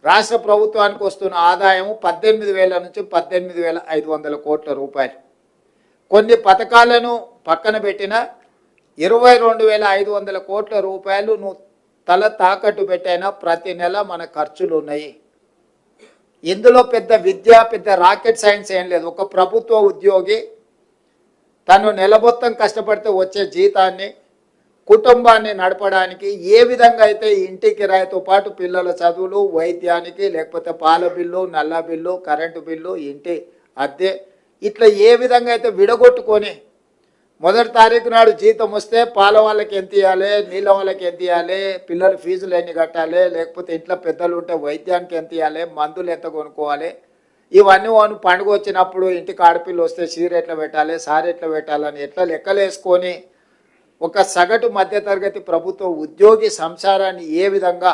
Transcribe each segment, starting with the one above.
రాష్ట్ర ప్రభుత్వానికి వస్తున్న ఆదాయం 18,000 నుంచి 18,500 కోట్ల రూపాయలు. కొన్ని పథకాలను పక్కన పెట్టిన 22,500 కోట్ల రూపాయలు నువ్వు తల తాకట్టు పెట్టైనా ప్రతి నెల మన ఖర్చులు ఉన్నాయి. ఇందులో పెద్ద రాకెట్ సైన్స్ ఏం లేదు. ఒక ప్రభుత్వ ఉద్యోగి తను నెల మొత్తం కష్టపడితే వచ్చే జీతాన్ని కుటుంబాన్ని నడపడానికి ఏ విధంగా అయితే ఇంటి కిరాయితో పాటు పిల్లల చదువులు, వైద్యానికి, లేకపోతే పాల బిల్లు, నల్ల బిల్లు, కరెంటు బిల్లు, ఇంటి అద్దె, ఇట్లా ఏ విధంగా అయితే విడగొట్టుకొని మొదటి తారీఖు నాడు జీతం వస్తే పాల వాళ్ళకి ఎంత ఇవ్వాలి, నీళ్ళ వాళ్ళకి ఎంత ఇవ్వాలి, పిల్లల ఫీజులు ఎన్ని కట్టాలి, లేకపోతే ఇంట్లో పెద్దలు ఉంటే వైద్యానికి ఎంత ఇవ్వాలి, మందులు ఎంత కొనుక్కోవాలి, ఇవన్నీ పండుగ వచ్చినప్పుడు ఇంటికి ఆడపిల్ల వస్తే చీర ఎట్లా పెట్టాలి, సారి ఎట్లా పెట్టాలని ఎట్లా లెక్కలు వేసుకొని ఒక సగటు మధ్యతరగతి ప్రభుత్వ ఉద్యోగి సంసారాన్ని ఏ విధంగా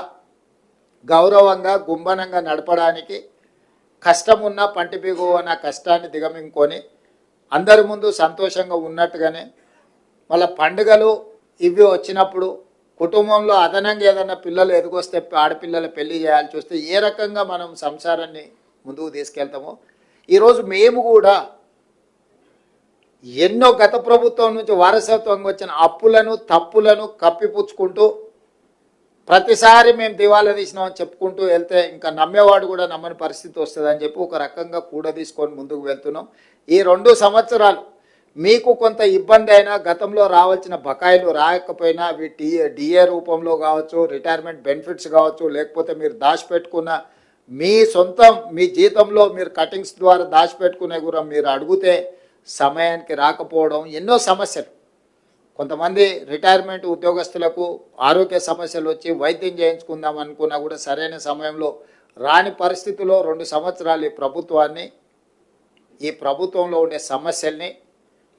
గౌరవంగా గుంభనంగా నడపడానికి కష్టమున్న పంటి బిగువన కష్టాన్ని దిగమింగుకొని అందరి ముందు సంతోషంగా ఉన్నట్టుగానే మళ్ళీ పండుగలు ఇవి వచ్చినప్పుడు కుటుంబంలో అదనంగా ఏదైనా పిల్లలు ఎదుగొస్తే ఆడపిల్లల పెళ్లి చేయాల్సి వస్తే ఏ రకంగా మనం సంసారాన్ని ముందుకు తీసుకెళ్తామో ఈరోజు మేము కూడా ఎన్నో గత ప్రభుత్వం నుంచి వారసత్వంగా వచ్చిన అప్పులను తప్పులను కప్పిపుచ్చుకుంటూ ప్రతిసారి మేము దివాలా తీసినామని చెప్పుకుంటూ వెళ్తే ఇంకా నమ్మేవాడు కూడా నమ్మని పరిస్థితి వస్తుందని చెప్పి ఒక రకంగా కూడా తీసుకొని ముందుకు వెళ్తున్నాం. ఈ 2 సంవత్సరాలు మీకు కొంత ఇబ్బంది అయినా, గతంలో రావాల్సిన బకాయిలు రాకపోయినా అవి డిఏ రూపంలో కావచ్చు, రిటైర్మెంట్ బెనిఫిట్స్ కావచ్చు, లేకపోతే మీరు దాచిపెట్టుకున్న మీ జీతంలో మీరు కటింగ్స్ ద్వారా దాచిపెట్టుకునే కూడా మీరు అడిగితే సమయానికి రాకపోవడం, ఎన్నో సమస్యలు. కొంతమంది రిటైర్మెంట్ ఉద్యోగస్తులకు ఆరోగ్య సమస్యలు వచ్చి వైద్యం చేయించుకుందాం అనుకున్నా కూడా సరైన సమయంలో రాని పరిస్థితుల్లో 2 సంవత్సరాలు ఈ ప్రభుత్వంలో ఉండే సమస్యల్ని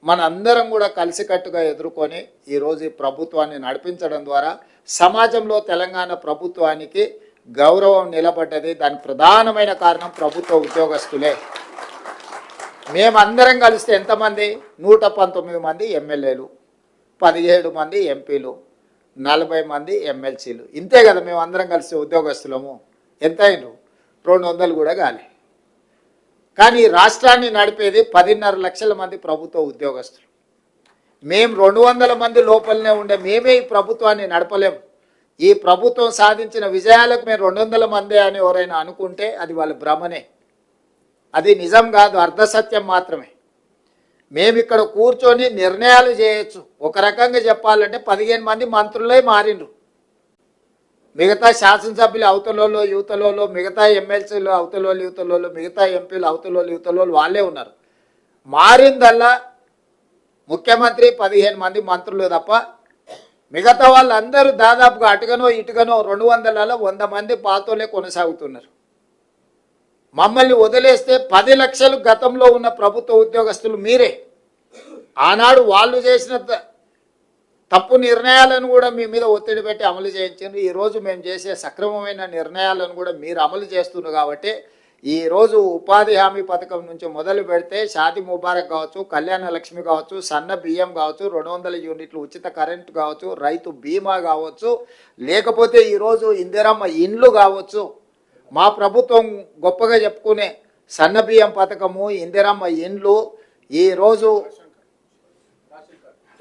మనందరం కూడా కలిసికట్టుగా ఎదుర్కొని ఈరోజు ఈ ప్రభుత్వాన్ని నడిపించడం ద్వారా సమాజంలో తెలంగాణ ప్రభుత్వానికి గౌరవం నిలబడ్డది. దానికి ప్రధానమైన కారణం ప్రభుత్వ ఉద్యోగస్తులే. మేమందరం కలిస్తే ఎంతమంది? 119 మంది ఎమ్మెల్యేలు, 17 మంది ఎంపీలు, 40 మంది ఎమ్మెల్సీలు. ఇంతే కదా మేము అందరం కలిసి ఉద్యోగస్తులము. ఎంత అయినరు? 200 కూడా కాలే. కానీ రాష్ట్రాన్ని నడిపేది 10.5 లక్షల మంది ప్రభుత్వ ఉద్యోగస్తులు. మేము 200 మంది లోపలనే ఉండే మేమే ఈ ప్రభుత్వాన్ని నడపలేము. ఈ ప్రభుత్వం సాధించిన విజయాలకు మేము 200 మందే అని ఎవరైనా అనుకుంటే అది వాళ్ళ భ్రమనే. అది నిజం కాదు, అర్ధసత్యం మాత్రమే. మేము ఇక్కడ కూర్చొని నిర్ణయాలు చేయొచ్చు. ఒక రకంగా చెప్పాలంటే 15 మంది మంత్రులే మారిండ్రు. మిగతా శాసనసభ్యులు అవతలలో యువతలలో, మిగతా ఎమ్మెల్సీలు అవతలలో యువతలలో, మిగతా ఎంపీలు అవతలలో యువతలలో వాళ్ళే ఉన్నారు. మారిందల్లా ముఖ్యమంత్రి 15 మంది మంత్రులు తప్ప మిగతా వాళ్ళందరూ దాదాపుగా అటుగనో ఇటుగనో 200లలో 100 మంది పాతోలే కొనసాగుతున్నారు. మమ్మల్ని వదిలేస్తే 10 లక్షలు గతంలో ఉన్న ప్రభుత్వ ఉద్యోగస్తులు మీరే. ఆనాడు వాళ్ళు చేసిన తప్పు నిర్ణయాలను కూడా మీ మీద ఒత్తిడి పెట్టి అమలు చేయించారు. ఈరోజు మేము చేసే సక్రమమైన నిర్ణయాలను కూడా మీరు అమలు చేస్తున్నారు. కాబట్టి ఈరోజు ఉపాధి హామీ పథకం నుంచి మొదలు పెడితే షాది ముబారక్ కావచ్చు, కళ్యాణ లక్ష్మి కావచ్చు, సన్న బియ్యం కావచ్చు, 200 యూనిట్లు ఉచిత కరెంటు కావచ్చు, రైతు బీమా కావచ్చు, లేకపోతే ఈరోజు ఇందిరమ్మ ఇండ్లు కావచ్చు, మా ప్రభుత్వం గొప్పగా చెప్పుకునే సన్న బియ్యం పథకము, ఇందిరమ్మ ఇండ్లు, ఈరోజు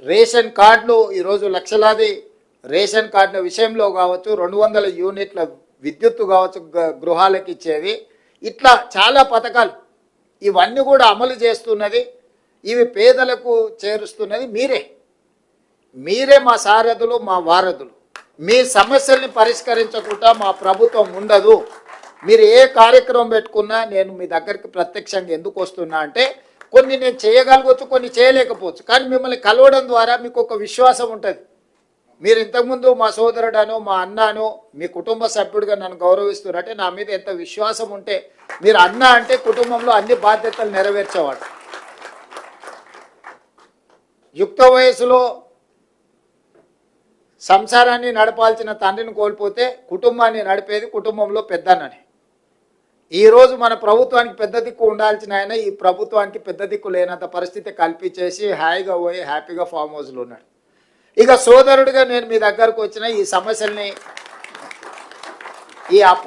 రేషన్ కార్డులు, ఈరోజు లక్షలాది రేషన్ కార్డుల విషయంలో కావచ్చు, 200 యూనిట్ల విద్యుత్తు కావచ్చు గృహాలకు ఇచ్చేవి, ఇట్లా చాలా పథకాలు ఇవన్నీ కూడా అమలు చేస్తున్నది. ఇవి పేదలకు చేరుస్తున్నది మీరే మా సారథులు, మా వారధులు. మీ సమస్యల్ని పరిష్కరించకుండా మా ప్రభుత్వం ఉండదు. మీరు ఏ కార్యక్రమం పెట్టుకున్నా నేను మీ దగ్గరికి ప్రత్యక్షంగా ఎందుకు వస్తున్నా అంటే కొన్ని నేను చేయగలగవచ్చు, కొన్ని చేయలేకపోవచ్చు. కానీ మిమ్మల్ని కలవడం ద్వారా మీకు ఒక విశ్వాసం ఉంటుంది. మీరు ఇంతకుముందు మా సోదరుడను, మా అన్నను, మీ కుటుంబ సభ్యుడిగా నన్ను గౌరవిస్తున్నారంటే నా మీద ఎంత విశ్వాసం ఉంటే, మీరు అన్న అంటే కుటుంబంలో అన్ని బాధ్యతలు నెరవేర్చేవాడు. యుక్త వయసులో సంసారాన్ని నడపాల్సిన తండ్రిని కోల్పోతే కుటుంబాన్ని నడిపేది కుటుంబంలో పెద్దన్నని. ఈరోజు మన ప్రభుత్వానికి పెద్ద దిక్కు ఉండాల్సిన ఆయన ఈ ప్రభుత్వానికి పెద్ద దిక్కు లేనంత పరిస్థితి కల్పించేసి హాయిగా పోయి హ్యాపీగా ఫామ్ హౌస్లో ఉన్నాడు. ఇక సోదరుడిగా నేను మీ దగ్గరకు వచ్చిన ఈ సమస్యల్ని, ఈ